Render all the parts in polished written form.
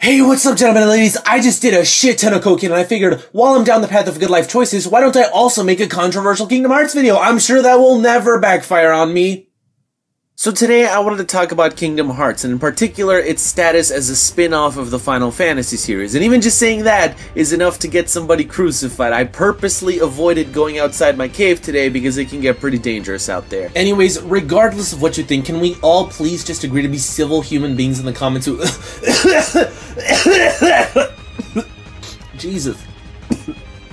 Hey, what's up, gentlemen and ladies? I just did a shit ton of cocaine, and I figured, while I'm down the path of good life choices, why don't I also make a controversial Kingdom Hearts video? I'm sure that will never backfire on me. So today I wanted to talk about Kingdom Hearts, and in particular its status as a spin-off of the Final Fantasy series. And even just saying that is enough to get somebody crucified. I purposely avoided going outside my cave today because it can get pretty dangerous out there. Anyways, regardless of what you think, can we all please just agree to be civil human beings in the comments who Jesus.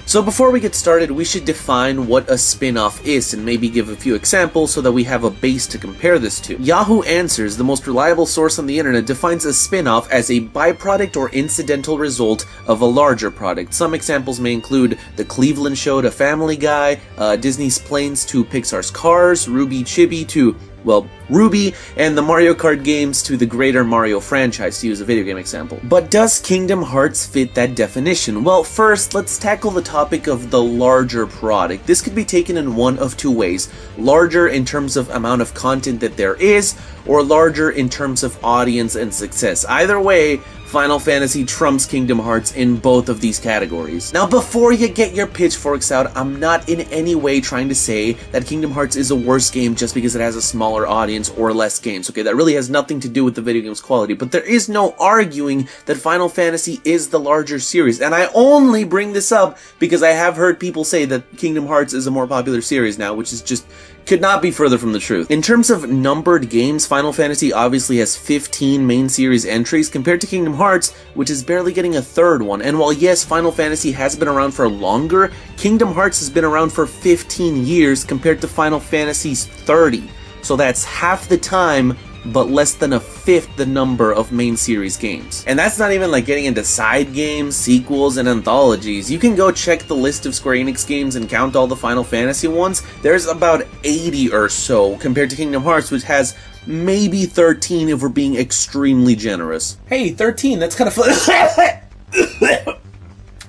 So before we get started, we should define what a spin-off is and maybe give a few examples so that we have a base to compare this to. Yahoo Answers, the most reliable source on the internet, defines a spin-off as a byproduct or incidental result of a larger product. Some examples may include The Cleveland Show to Family Guy, Disney's Planes to Pixar's Cars, Ruby Chibi to, well, Ruby, and the Mario Kart games to the greater Mario franchise, to use a video game example. But does Kingdom Hearts fit that definition? Well, first, let's tackle the topic of the larger product. This could be taken in one of two ways. Larger in terms of amount of content that there is, or larger in terms of audience and success. Either way, Final Fantasy trumps Kingdom Hearts in both of these categories. Now, before you get your pitchforks out, I'm not in any way trying to say that Kingdom Hearts is a worse game just because it has a smaller audience or less games, okay? That really has nothing to do with the video game's quality, but there is no arguing that Final Fantasy is the larger series, and I only bring this up because I have heard people say that Kingdom Hearts is a more popular series now, which is just could not be further from the truth. In terms of numbered games, Final Fantasy obviously has 15 main series entries compared to Kingdom Hearts, which is barely getting a third one. And while yes, Final Fantasy has been around for longer, Kingdom Hearts has been around for 15 years compared to Final Fantasy's 30. So that's half the time, but less than a fifth the number of main series games. And that's not even like getting into side games, sequels, and anthologies. You can go check the list of Square Enix games and count all the Final Fantasy ones. There's about 80 or so compared to Kingdom Hearts, which has maybe 13 if we're being extremely generous. Hey, 13, that's kind of fun.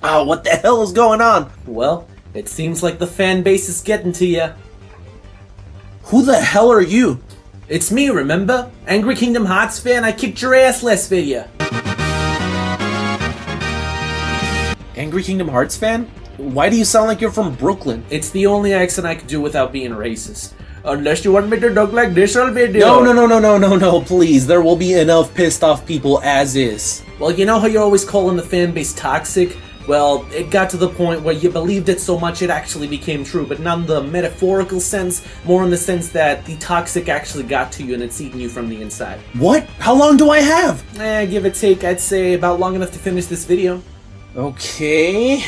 Oh, what the hell is going on? Well, it seems like the fan base is getting to you. Who the hell are you? It's me, remember? Angry Kingdom Hearts fan, I kicked your ass last video. Angry Kingdom Hearts fan? Why do you sound like you're from Brooklyn? It's the only accent I can do without being racist. Unless you want me to talk like this on video. No, please. There will be enough pissed off people as is. Well, you know how you're always calling the fan base toxic? Well, it got to the point where you believed it so much it actually became true, but not in the metaphorical sense, more in the sense that the toxic actually got to you and it's eating you from the inside. What? How long do I have? Give or take, I'd say about long enough to finish this video. Okay.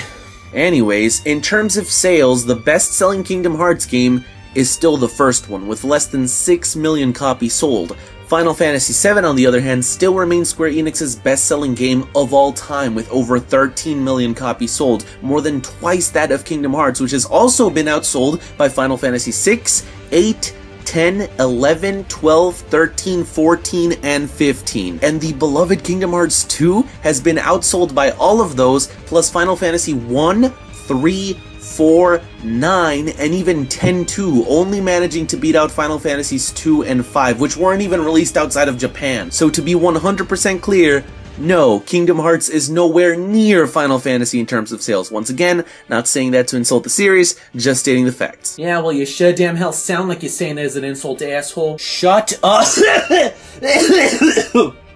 Anyways, in terms of sales, the best-selling Kingdom Hearts game is still the first one, with less than 6 million copies sold. Final Fantasy VII, on the other hand, still remains Square Enix's best-selling game of all time, with over 13 million copies sold, more than twice that of Kingdom Hearts, which has also been outsold by Final Fantasy VI, 8, 10, 11, 12, 13, 14, and 15. And the beloved Kingdom Hearts 2 has been outsold by all of those, plus Final Fantasy 1, 3, 4, 9, and even 10-2, only managing to beat out Final Fantasies 2 and 5, which weren't even released outside of Japan. So to be 100% clear, no, Kingdom Hearts is nowhere near Final Fantasy in terms of sales. Once again, not saying that to insult the series, just stating the facts. Yeah, well, you sure damn hell sound like you're saying it as an insult, asshole. Shut up!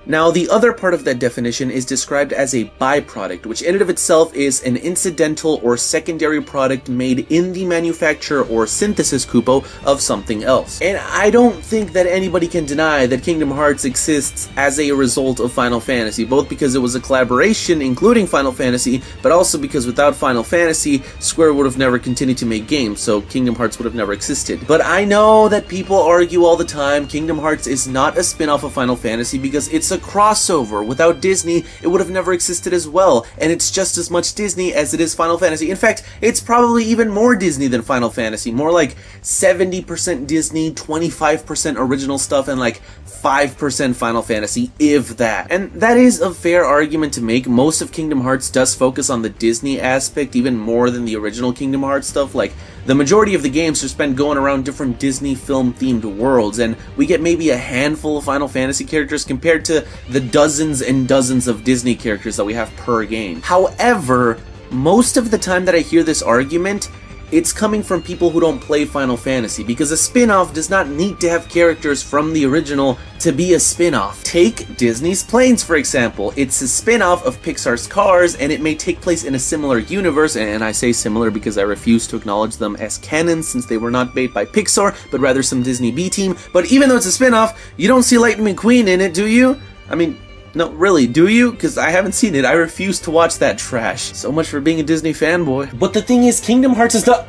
Now, the other part of that definition is described as a byproduct, which in and of itself is an incidental or secondary product made in the manufacture or synthesis cupo of something else. And I don't think that anybody can deny that Kingdom Hearts exists as a result of Final Fantasy, both because it was a collaboration including Final Fantasy, but also because without Final Fantasy, Square would have never continued to make games, so Kingdom Hearts would have never existed. But I know that people argue all the time Kingdom Hearts is not a spin-off of Final Fantasy because it's a crossover. Without Disney, it would have never existed as well, and it's just as much Disney as it is Final Fantasy. In fact, it's probably even more Disney than Final Fantasy, more like 70% Disney, 25% original stuff, and like 5% Final Fantasy, if that. And that is a fair argument to make. Most of Kingdom Hearts does focus on the Disney aspect even more than the original Kingdom Hearts stuff. Like, the majority of the games are spent going around different Disney film-themed worlds, and we get maybe a handful of Final Fantasy characters compared to the dozens and dozens of Disney characters that we have per game. However, most of the time that I hear this argument, it's coming from people who don't play Final Fantasy, because a spin-off does not need to have characters from the original to be a spin-off. Take Disney's Planes, for example. It's a spin-off of Pixar's Cars, and it may take place in a similar universe, and I say similar because I refuse to acknowledge them as canon since they were not made by Pixar, but rather some Disney B-team. But even though it's a spin-off, you don't see Lightning McQueen in it, do you? I mean, no, really, do you? Because I haven't seen it. I refuse to watch that trash. So much for being a Disney fanboy. But the thing is, Kingdom Hearts is not...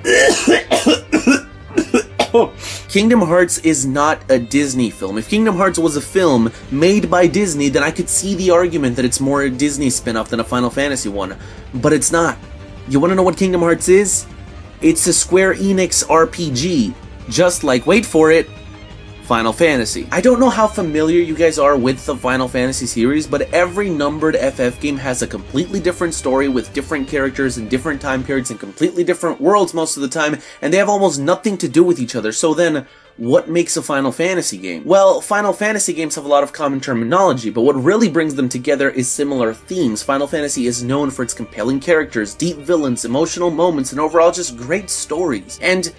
Kingdom Hearts is not a Disney film. If Kingdom Hearts was a film made by Disney, then I could see the argument that it's more a Disney spin-off than a Final Fantasy one. But it's not. You want to know what Kingdom Hearts is? It's a Square Enix RPG. Just like, wait for it, Final Fantasy. I don't know how familiar you guys are with the Final Fantasy series, but every numbered FF game has a completely different story with different characters in different time periods and completely different worlds most of the time, and they have almost nothing to do with each other. So then, what makes a Final Fantasy game? Well, Final Fantasy games have a lot of common terminology, but what really brings them together is similar themes. Final Fantasy is known for its compelling characters, deep villains, emotional moments, and overall just great stories. And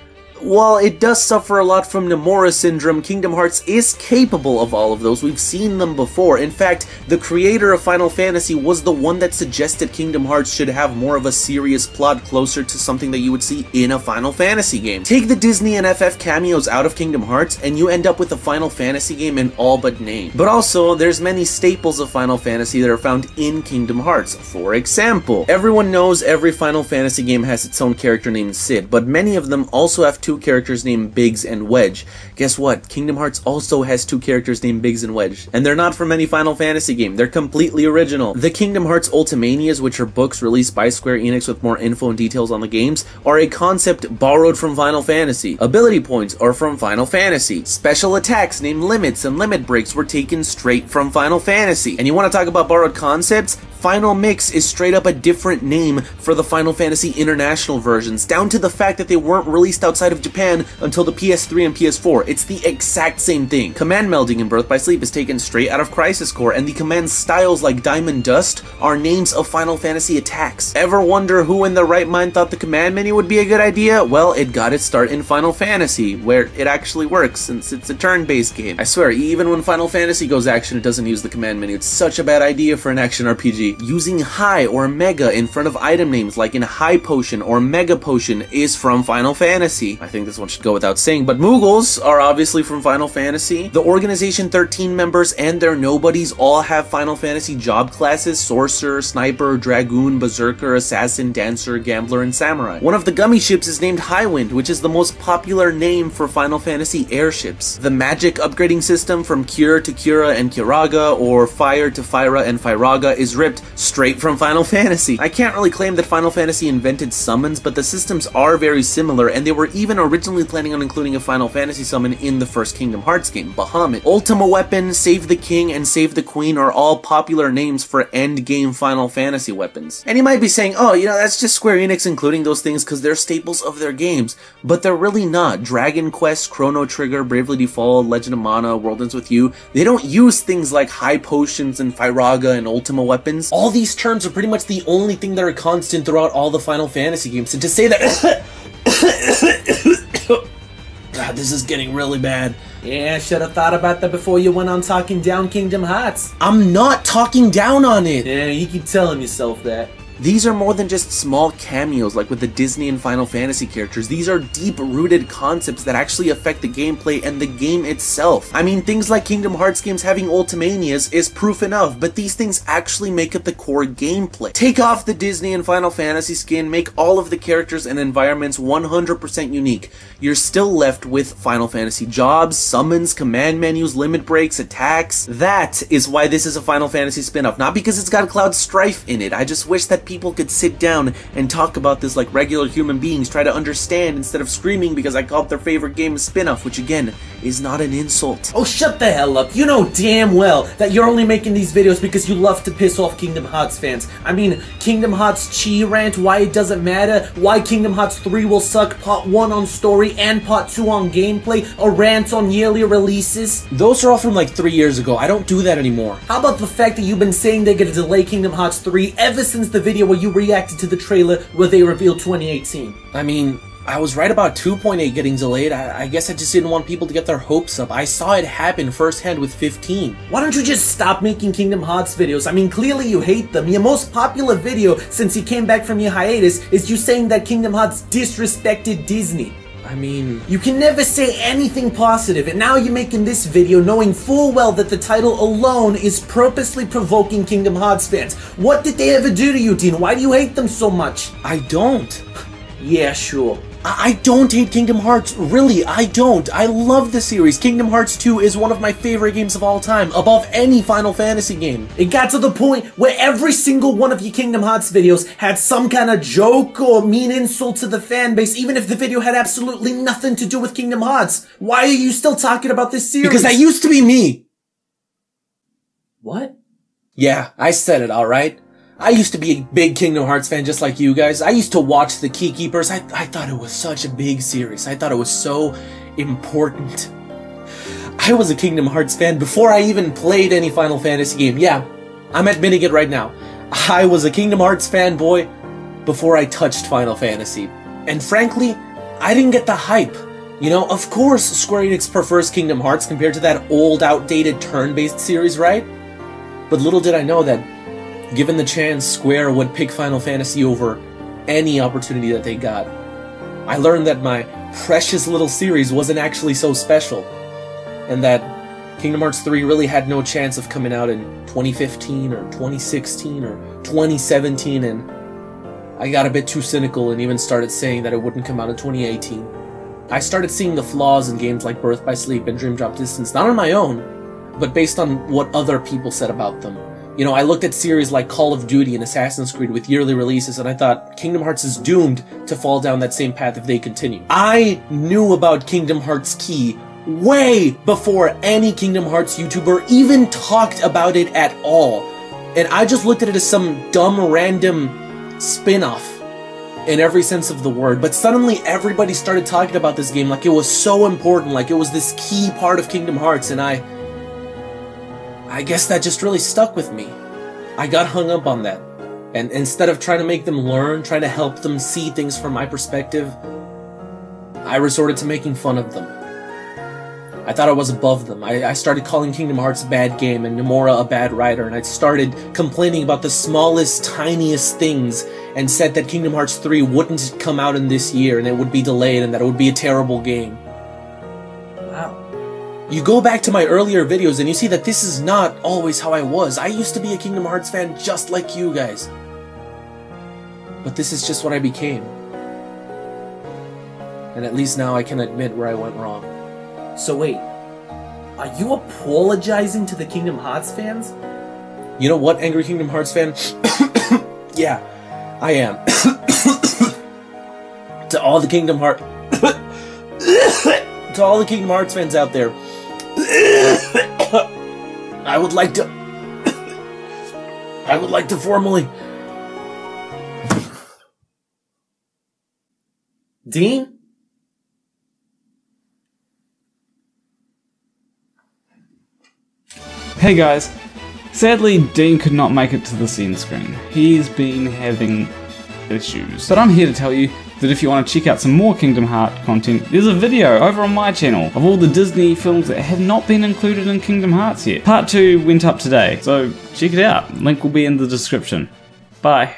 while it does suffer a lot from Nomura syndrome, Kingdom Hearts is capable of all of those. We've seen them before. In fact, the creator of Final Fantasy was the one that suggested Kingdom Hearts should have more of a serious plot closer to something that you would see in a Final Fantasy game. Take the Disney and FF cameos out of Kingdom Hearts, and you end up with a Final Fantasy game in all but name. But also, there's many staples of Final Fantasy that are found in Kingdom Hearts. For example, everyone knows every Final Fantasy game has its own character named Sid, but many of them also have two characters named Biggs and Wedge. Guess what? Kingdom Hearts also has two characters named Biggs and Wedge, and they're not from any Final Fantasy game. They're completely original. The Kingdom Hearts Ultimanias, which are books released by Square Enix with more info and details on the games, are a concept borrowed from Final Fantasy. Ability points are from Final Fantasy. Special attacks named Limits and Limit Breaks were taken straight from Final Fantasy. And you want to talk about borrowed concepts? Final Mix is straight up a different name for the Final Fantasy International versions, down to the fact that they weren't released outside of Japan until the PS3 and PS4. It's the exact same thing. Command melding in Birth by Sleep is taken straight out of Crisis Core, and the command styles like Diamond Dust are names of Final Fantasy attacks. Ever wonder who in their right mind thought the command menu would be a good idea? Well, it got its start in Final Fantasy, where it actually works since it's a turn-based game. I swear, even when Final Fantasy goes action, it doesn't use the command menu. It's such a bad idea for an action RPG. Using high or mega in front of item names like in High Potion or Mega Potion is from Final Fantasy. I think this one should go without saying, but Moogles are obviously from Final Fantasy. The Organization 13 members and their nobodies all have Final Fantasy job classes: Sorcerer, Sniper, Dragoon, Berserker, Assassin, Dancer, Gambler, and Samurai. One of the gummy ships is named Highwind, which is the most popular name for Final Fantasy airships. The magic upgrading system from Cure to Cura and Curaga, or Fire to Fyra and Fyraga, is ripped straight from Final Fantasy. I can't really claim that Final Fantasy invented summons, but the systems are very similar, and they were even originally planning on including a Final Fantasy summon in the first Kingdom Hearts game, Bahamut. Ultima Weapon, Save the King, and Save the Queen are all popular names for endgame Final Fantasy weapons. And you might be saying, oh, you know, that's just Square Enix including those things because they're staples of their games, but they're really not. Dragon Quest, Chrono Trigger, Bravely Default, Legend of Mana, World Ends With You, they don't use things like High Potions and Fyraga and Ultima Weapons. All these terms are pretty much the only thing that are constant throughout all the Final Fantasy games, and to say that God, this is getting really bad. Yeah, should have thought about that before you went on talking down Kingdom Hearts. I'm not talking down on it! Yeah, you keep telling yourself that. These are more than just small cameos like with the Disney and Final Fantasy characters. These are deep-rooted concepts that actually affect the gameplay and the game itself. I mean, things like Kingdom Hearts games having Ultimanias is proof enough, but these things actually make up the core gameplay. Take off the Disney and Final Fantasy skin, make all of the characters and environments 100% unique. You're still left with Final Fantasy jobs, summons, command menus, limit breaks, attacks. That is why this is a Final Fantasy spin-off, not because it's got Cloud Strife in it. I just wish that that people could sit down and talk about this like regular human beings, try to understand instead of screaming because I called their favorite game a spin-off, which again, is not an insult. Oh, shut the hell up. You know damn well that you're only making these videos because you love to piss off Kingdom Hearts fans. I mean, Kingdom Hearts Chi rant, why it doesn't matter, why Kingdom Hearts 3 will suck, Part 1 on story and Part 2 on gameplay, a rant on yearly releases. Those are all from like 3 years ago. I don't do that anymore. How about the fact that you've been saying they're gonna delay Kingdom Hearts 3 ever since the video where you reacted to the trailer where they revealed 2018? I mean, I was right about 2.8 getting delayed. I guess I just didn't want people to get their hopes up. I saw it happen firsthand with 15. Why don't you just stop making Kingdom Hearts videos? I mean, clearly you hate them. Your most popular video since you came back from your hiatus is you saying that Kingdom Hearts disrespected Disney. I mean, you can never say anything positive, and now you're making this video knowing full well that the title alone is purposely provoking Kingdom Hearts fans. What did they ever do to you, Dean? Why do you hate them so much? I don't. Yeah, sure. I don't hate Kingdom Hearts, really, I don't. I love the series. Kingdom Hearts 2 is one of my favorite games of all time, above any Final Fantasy game. It got to the point where every single one of your Kingdom Hearts videos had some kind of joke or mean insult to the fan base, even if the video had absolutely nothing to do with Kingdom Hearts. Why are you still talking about this series? Because that used to be me. What? Yeah, I said it, alright? I used to be a big Kingdom Hearts fan just like you guys. I used to watch the Key Keepers. I thought it was such a big series. I thought it was so important. I was a Kingdom Hearts fan before I even played any Final Fantasy game. Yeah, I'm admitting it right now. I was a Kingdom Hearts fanboy before I touched Final Fantasy. And frankly, I didn't get the hype. You know, of course Square Enix prefers Kingdom Hearts compared to that old, outdated turn-based series, right? But little did I know that given the chance, Square would pick Final Fantasy over any opportunity that they got. I learned that my precious little series wasn't actually so special, and that Kingdom Hearts 3 really had no chance of coming out in 2015 or 2016 or 2017, and I got a bit too cynical and even started saying that it wouldn't come out in 2018. I started seeing the flaws in games like Birth by Sleep and Dream Drop Distance, not on my own, but based on what other people said about them. You know, I looked at series like Call of Duty and Assassin's Creed with yearly releases, and I thought Kingdom Hearts is doomed to fall down that same path if they continue. I knew about Kingdom Hearts Key way before any Kingdom Hearts YouTuber even talked about it at all. And I just looked at it as some dumb, random spin-off in every sense of the word. But suddenly everybody started talking about this game like it was so important, like it was this key part of Kingdom Hearts, and I guess that just really stuck with me. I got hung up on that. And instead of trying to make them learn, trying to help them see things from my perspective, I resorted to making fun of them. I thought I was above them. I started calling Kingdom Hearts a bad game and Nomura a bad writer, and I started complaining about the smallest, tiniest things and said that Kingdom Hearts 3 wouldn't come out in this year and it would be delayed and that it would be a terrible game. You go back to my earlier videos and you see that this is not always how I was. I used to be a Kingdom Hearts fan just like you guys. But this is just what I became. And at least now I can admit where I went wrong. So wait, are you apologizing to the Kingdom Hearts fans? You know what, Angry Kingdom Hearts fan? Yeah, I am. To all the Kingdom Hearts... to all the Kingdom Hearts fans out there, I would like to formally... Dean? Hey guys, sadly Dean could not make it to this end screen. He's been having issues. But I'm here to tell you that if you want to check out some more Kingdom Hearts content, there's a video over on my channel of all the Disney films that have not been included in Kingdom Hearts yet. Part 2 went up today, so check it out. Link will be in the description. Bye.